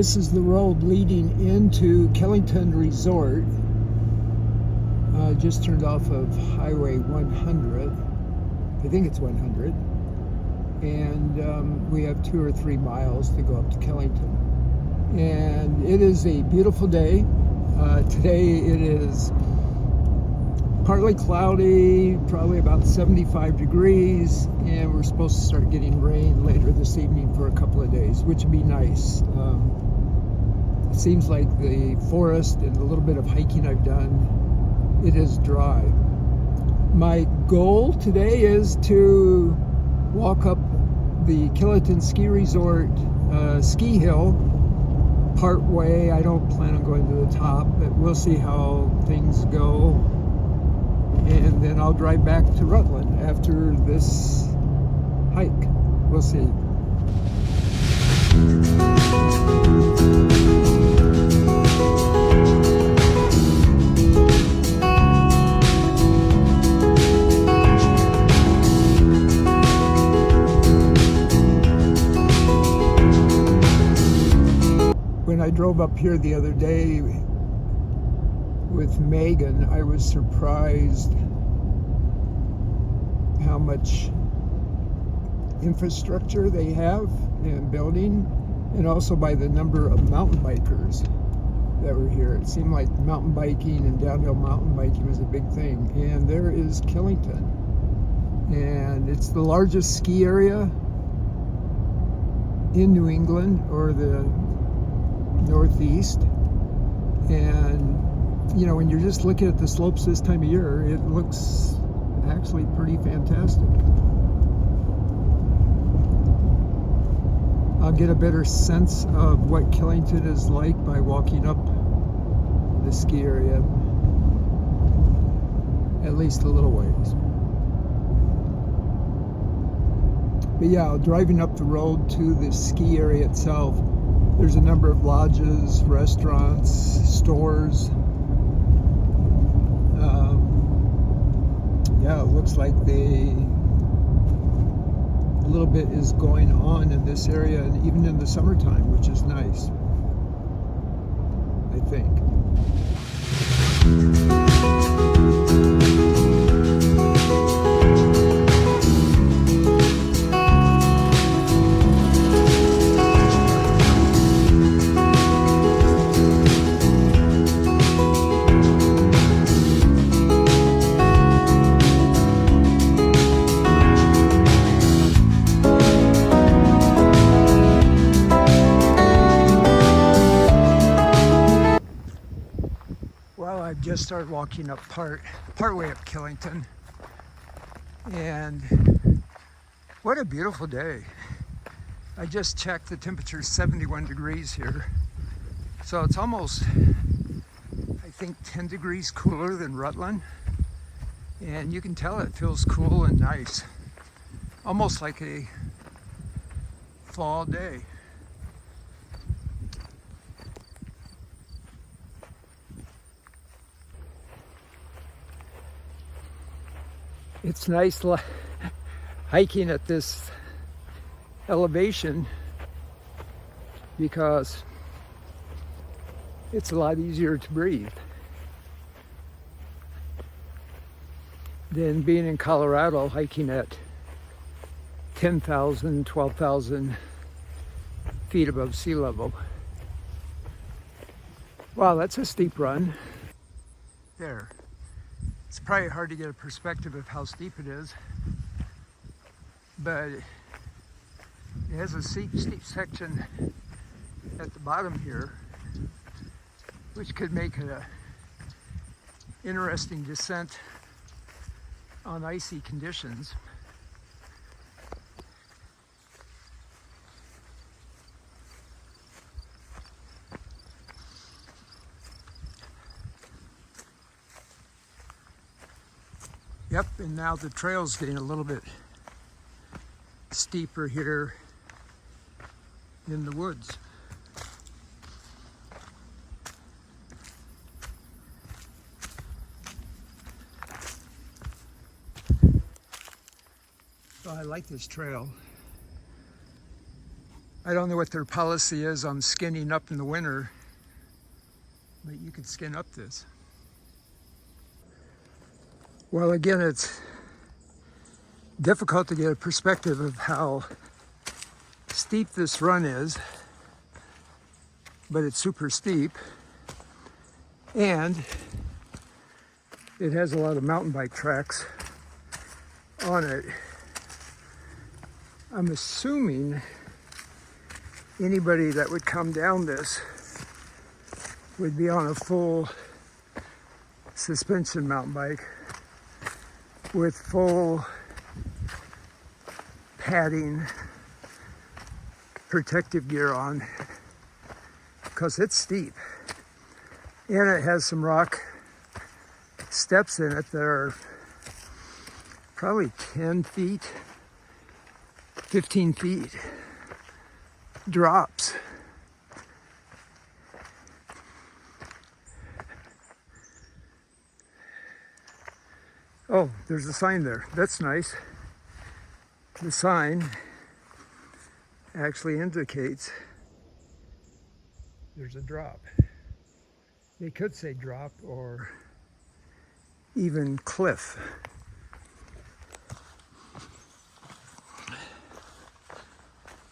This is the road leading into Killington Resort. Just turned off of Highway 100. I think it's 100. And we have 2 or 3 miles to go up to Killington. And it is a beautiful day. Today it is partly cloudy, probably about 75 degrees, and we're supposed to start getting rain later this evening for a couple of days, which would be nice. It seems like the forest and a little bit of hiking I've done, it is dry. My goal today is to walk up the Killington Ski Resort ski hill part way. I don't plan on going to the top, but we'll see how things go. And then I'll drive back to Rutland after this hike. We'll see. When I drove up here the other day with Megan, I was surprised how much infrastructure they have in building, and also by the number of mountain bikers that were here. It seemed like mountain biking and downhill mountain biking was a big thing. And there is Killington, and it's the largest ski area in New England or the Northeast. And you know, when you're just looking at the slopes this time of year, it looks actually pretty fantastic. I'll get a better sense of what Killington is like by walking up the ski area at least a little ways. But yeah, driving up the road to the ski area itself, there's a number of lodges, restaurants, stores. Yeah, it looks like a little bit is going on in this area, and even in the summertime, which is nice, I think. Well, I've just started walking up part way up Killington, and what a beautiful day. I just checked, the temperature is 71 degrees here, so it's almost, I think, 10 degrees cooler than Rutland, and you can tell it feels cool and nice, almost like a fall day. It's nice hiking at this elevation because it's a lot easier to breathe than being in Colorado hiking at 10,000, 12,000 feet above sea level. Wow, that's a steep run. There. It's probably hard to get a perspective of how steep it is, but it has a steep section at the bottom here, which could make it an interesting descent on icy conditions. Yep, and now the trail's getting a little bit steeper here in the woods. So I like this trail. I don't know what their policy is on skinning up in the winter, but you could skin up this. Well, again, it's difficult to get a perspective of how steep this run is, but it's super steep, and it has a lot of mountain bike tracks on it. I'm assuming anybody that would come down this would be on a full suspension mountain bike with full padding, protective gear on, because it's steep. And it has some rock steps in it that are probably 10 feet, 15 feet drops. Oh, there's a sign there. That's nice. The sign actually indicates there's a drop. They could say drop or even cliff.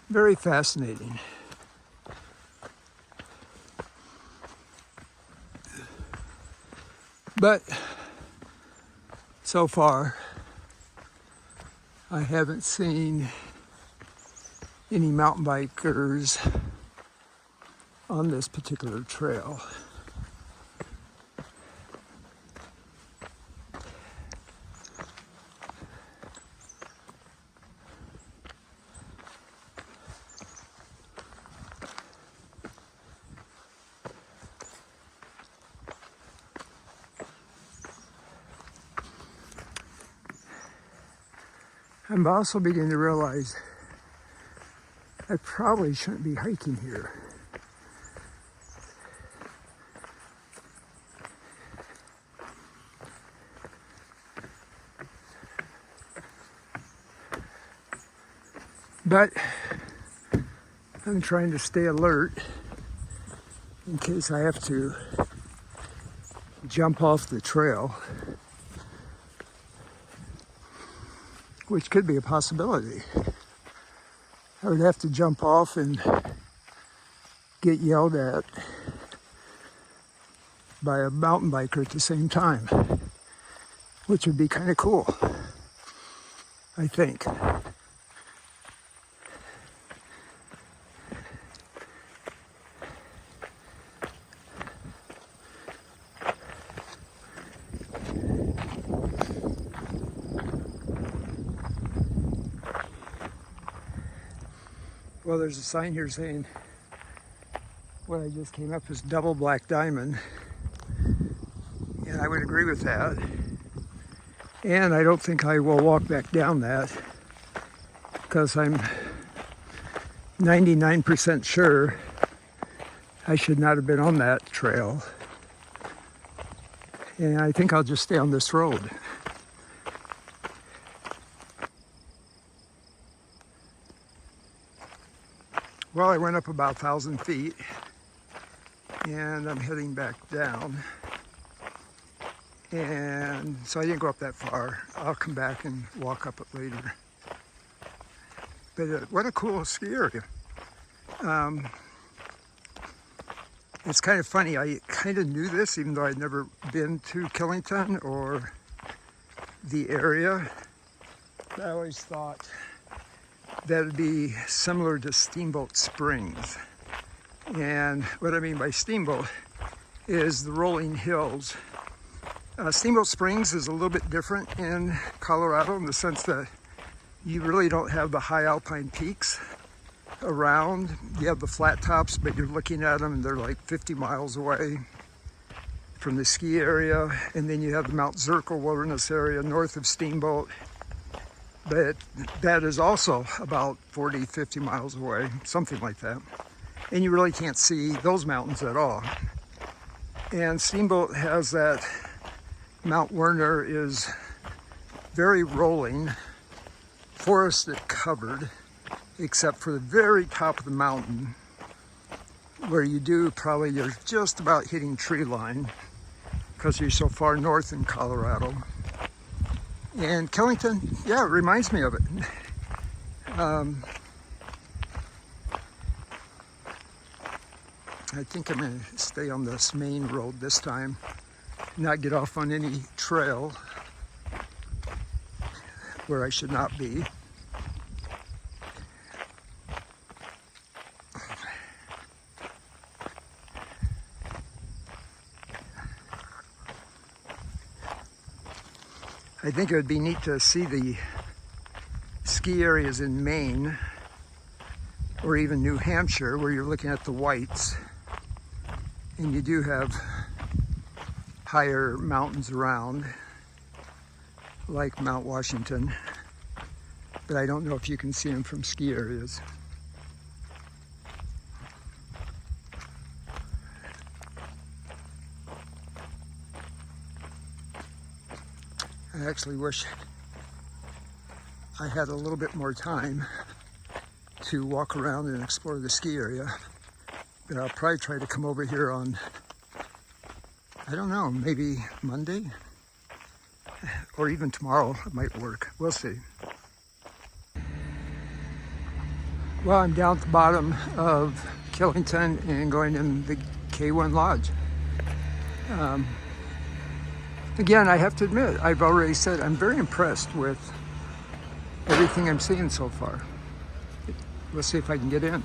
Very fascinating. But so far, I haven't seen any mountain bikers on this particular trail. I'm also beginning to realize I probably shouldn't be hiking here. But I'm trying to stay alert in case I have to jump off the trail, which could be a possibility. I would have to jump off and get yelled at by a mountain biker at the same time, which would be kind of cool, I think. Well, there's a sign here saying what I just came up is double black diamond, and I would agree with that. And I don't think I will walk back down that, because I'm 99% sure I should not have been on that trail. And I think I'll just stay on this road. Well, I went up about 1,000 feet, and I'm heading back down. And so I didn't go up that far. I'll come back and walk up it later. But what a cool ski area. It's kind of funny. I kind of knew this, even though I'd never been to Killington or the area. I always thought that would be similar to Steamboat Springs. And what I mean by Steamboat is the rolling hills. Steamboat Springs is a little bit different in Colorado in the sense that you really don't have the high alpine peaks around. You have the flat tops, but you're looking at them and they're like 50 miles away from the ski area. And then you have the Mount Zirkel Wilderness area north of Steamboat. But that is also about 40, 50 miles away, something like that. And you really can't see those mountains at all. And Steamboat has that, Mount Werner is very rolling, forested covered, except for the very top of the mountain, where you do probably, you're just about hitting tree line because you're so far north in Colorado. And Killington, yeah, it reminds me of it. I think I'm going to stay on this main road this time, not get off on any trail where I should not be. I think it would be neat to see the ski areas in Maine or even New Hampshire, where you're looking at the whites and you do have higher mountains around, like Mount Washington, but I don't know if you can see them from ski areas. I actually wish I had a little bit more time to walk around and explore the ski area, but I'll probably try to come over here on, I don't know, maybe Monday or even tomorrow. It might work. We'll see. Well, I'm down at the bottom of Killington and going in the K1 Lodge. Again, I have to admit, I've already said I'm very impressed with everything I'm seeing so far. Let's see if I can get in.